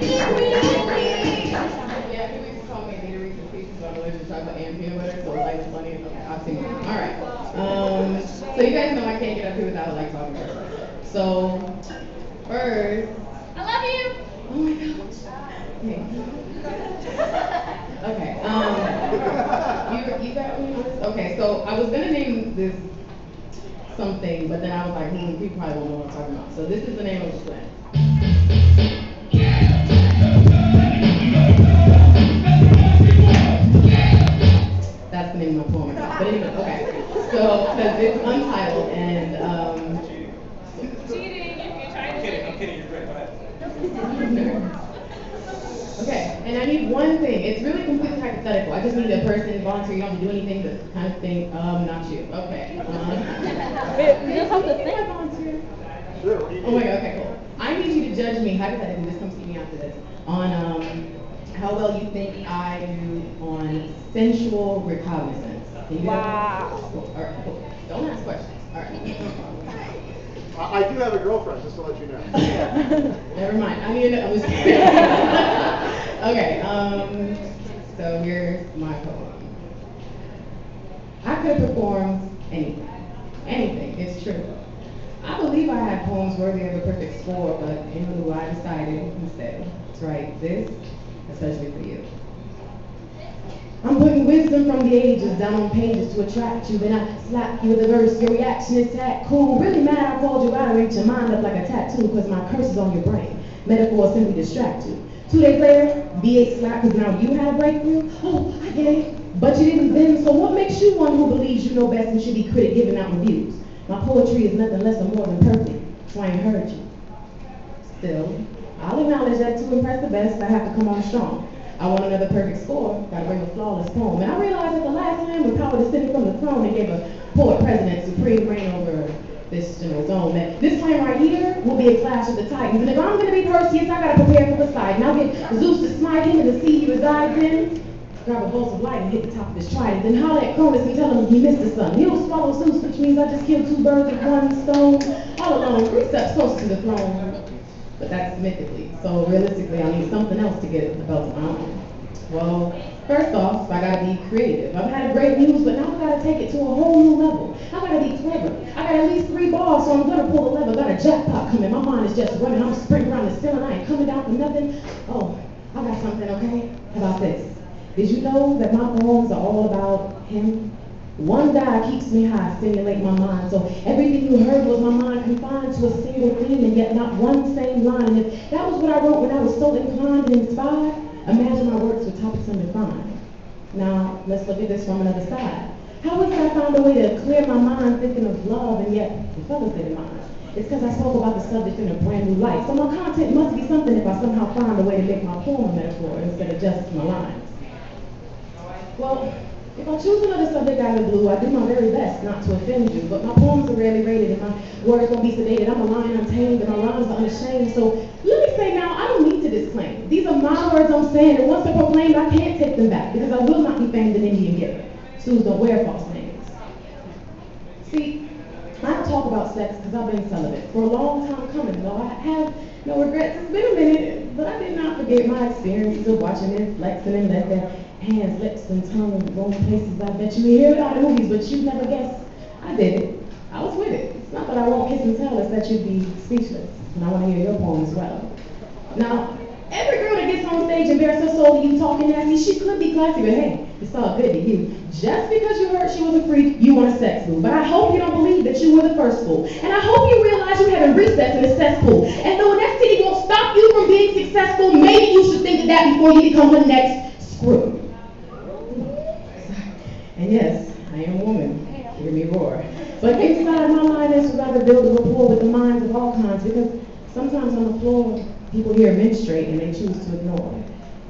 Yeah, people used to call me Nita Reese's Pieces on allergic to chocolate and peanut butter, so it's like funny. Okay, I've seen it. All right. So you guys know I can't get up here without like talking first. So first, I love you. Oh my gosh. Okay. Okay. You got me on this? Okay. So I was gonna name this something, but then I was like, people probably won't know what I'm talking about. So this is the name of the plant. That's the name of my poem. But anyway, okay. So, because it's untitled and cheating. If you try to. I'm kidding. You're great. Go ahead. Okay, and I need one thing. It's really completely hypothetical. I just need a person, volunteer. You don't have to do anything. The kind of thing. Not you. Okay. You just have to think. Volunteer. Sure. Oh my God. Okay. Cool. I need you to judge me hypothetically. This comes to me after this on how well you think I do on sensual recognizance. Can you do that? Cool. All right. Cool. Don't ask questions. All right. I do have a girlfriend, just to let you know. Never mind. I need to know. I'm just kidding. Okay. So here's my poem. I could have performed anything. Anything. It's true. I believe I had poems worthy of a perfect score, but in Hulu I decided instead to write this, especially for you. I'm putting wisdom from the ages down on pages to attract you. Then I slap you with a verse. Your reaction is that cool. Really mad I called you out and reach your mind up like a tattoo because my curse is on your brain. Metaphors simply distract you. 2 days later, V8 slap because now you had a breakthrough. Oh, I get it. But you didn't then, so what makes you one who believes you know best and should be critic giving out reviews? My poetry is nothing less or more than perfect, so I ain't heard you. Still, I'll acknowledge that to impress the best, I have to come on strong. I want another perfect score, gotta bring a flawless poem. And I realized that the last time when power descended from the throne and gave a poet president supreme reign over this zone, that this time right here will be a clash of the titans. And if I'm gonna be Perseus, I gotta prepare for the fight. And I'll get Zeus to smite him in the sea he resides in. Grab a bolt of light and hit the top of his trident. Then holler at Cronus and tell him he missed the sun. He'll swallow Zeus, which means I just killed 2 birds with 1 stone. All alone, 3 steps closer to the throne. But that's mythically. So realistically, I need something else to get the belt of my own. Well, first off, I gotta be creative. I've had great news, but now I gotta take it to a whole new level. I gotta be clever. I got at least 3 bars, so I'm gonna pull the lever. Got a jackpot coming. My mind is just running. I'm sprinting around the ceiling. I ain't coming down for nothing. Oh, I got something, okay? How about this? Did you know that my poems are all about him? One guy keeps me high, stimulate my mind. So everything you heard was my mind confined to a single theme and yet not one same line. And if that was what I wrote when I was so inclined and inspired, imagine my works with topics undefined. Now, let's look at this from another side. How is it I found a way to clear my mind thinking of love and yet the fellas didn't mind? It's because I spoke about the subject in a brand new light. So my content must be something if I somehow find a way to make my poem a metaphor instead of just my lines. Well, if I choose another subject out of the blue, I do my very best not to offend you, but my poems are rarely rated and my words won't be sedated. I'm a lion untamed and my rhymes are unashamed. So let me say now, I don't need to disclaim. These are my words I'm saying, and once they're proclaimed, I can't take them back because I will not be famed in Indian giver. Stews don't wear false names. See, I don't talk about sex because I've been celibate for a long time coming, though I have no regrets. It's been a minute, but I did not forget my experiences of watching men flexing and let their hands, lips, and tongue roam places I bet you hear about in movies, but you'd never guess I did it. I was with it. It's not that I won't kiss and tell, it's that you'd be speechless, and I want to hear your poem as well. Now, every girl that gets on stage and bears her soul to you talking nasty, she could be classy, but hey, it's all good to you. Just because you heard she was a freak, you want a sex fool. But I hope you don't believe that you were the first fool. And I hope you realize you haven't reached that in the cesspool. And though that city won't stop you from being successful, maybe you should think of that before you become the next screw. And yes, I am a woman. Hear me roar. But inside my mind is to rather build a rapport with the minds of all kinds because sometimes on the floor, people hear menstruate and they choose to ignore.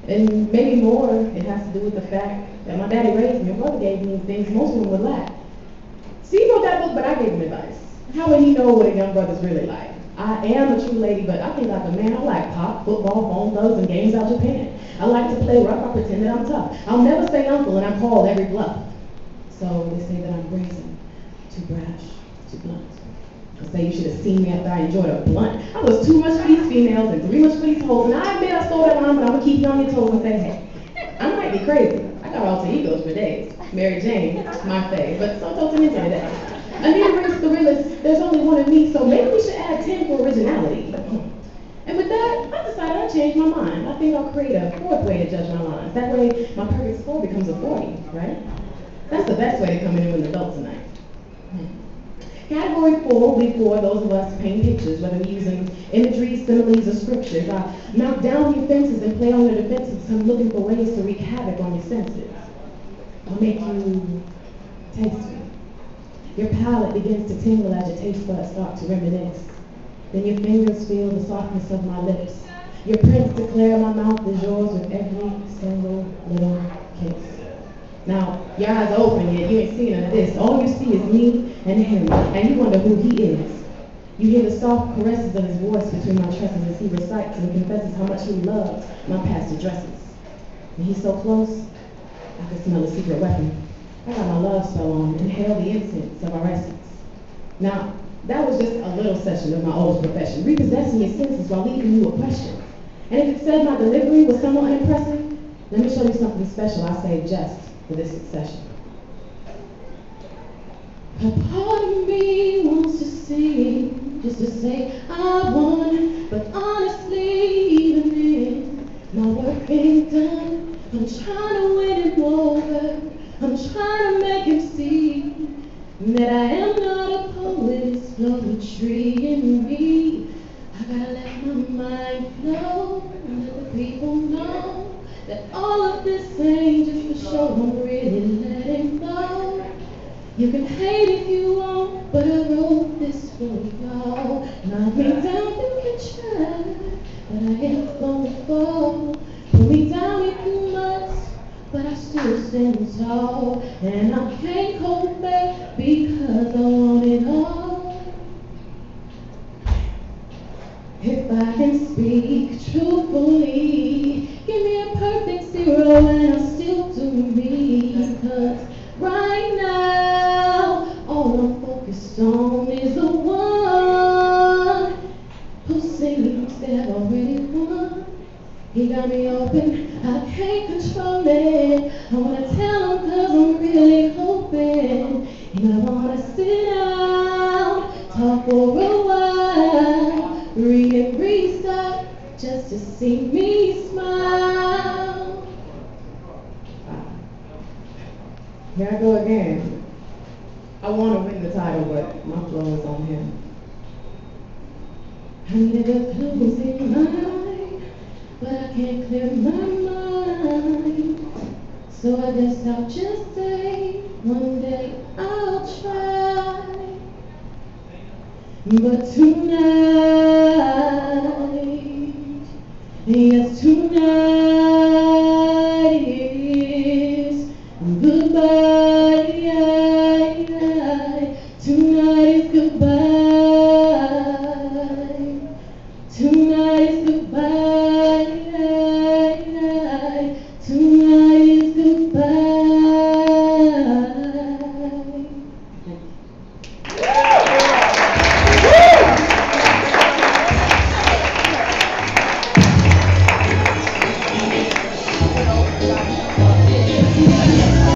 And maybe more, it has to do with the fact that my daddy raised me. My brother gave me things most women would lack. See, he wrote that book, but I gave him advice. How would he know what a young brother's really like? I am a true lady, but I think like a man. I like pop, football, bone thugs, and games out Japan. I like to play rough. I pretend that I'm tough. I'll never say uncle, and I'm called every bluff. So they say that I'm brazen, too brash, too blunt. They say you should have seen me after I enjoyed a blunt. I was too much for these females and too much for these hoes, and I admit I stole line, but I'm gonna keep you on your toes and say hey. I might be crazy. I got alter egos for days. Mary Jane, my fave, but so totes into today. Anita Riggs, the realist, there's only one of me, so maybe we should add 10 for originality. And with that, I decided I'd change my mind. I think I'll create a fourth way to judge my lines. That way, my perfect score becomes a 40, right? That's the best way to come in with an adult tonight. Category 4 will be for those of us painting pictures, whether we're using imagery, similes, or scriptures. I knock down the offenses and play on your defenses. I'm looking for ways to wreak havoc on your senses. I'll make you taste me. Your palate begins to tingle as your taste buds start to reminisce. Then your fingers feel the softness of my lips. Your prints declare my mouth is yours with every single little kiss. Now, your eyes are open yet, you ain't seen none of this. All you see is me and him, and you wonder who he is. You hear the soft caresses of his voice between my tresses as he recites and confesses how much he loves my past addresses. And he's so close, I can smell a secret weapon. I got my love spell on, inhale the incense of our essence. Now, that was just a little session of my old profession, repossessing your senses while leaving you a question. And if it said my delivery was somewhat impressive, let me show you something special I saved just for this succession. A part of me wants to sing, just to say I won, but honestly, even then, my work ain't done. I'm trying to win him over, I'm trying to make him see that I am not a poet, it's poetry in me. I gotta let my mind flow, and let the people know that all of this ain't just for show, I'm really letting go. You can hate if you want, but I wrote this for y'all. Knock me down, you can try, but I ain't gonna fall. Pull me down if you must, but I still stand tall. And I can't hold back because I want it all. If I can speak truthfully, give me a perfect 0 and I'll still do me. Cause right now, all I'm focused on is the one who seems to have already won. He got me open, I can't control it. I wanna tell him cause I'm really hoping. And I wanna sit down, talk for a while, read and restart just to see me smile. Here I go again. I wanna win the title, but my flow is on him. I needed a clues in my life, but I can't clear my mind. So I guess I'll just say, one day I'll try. But tonight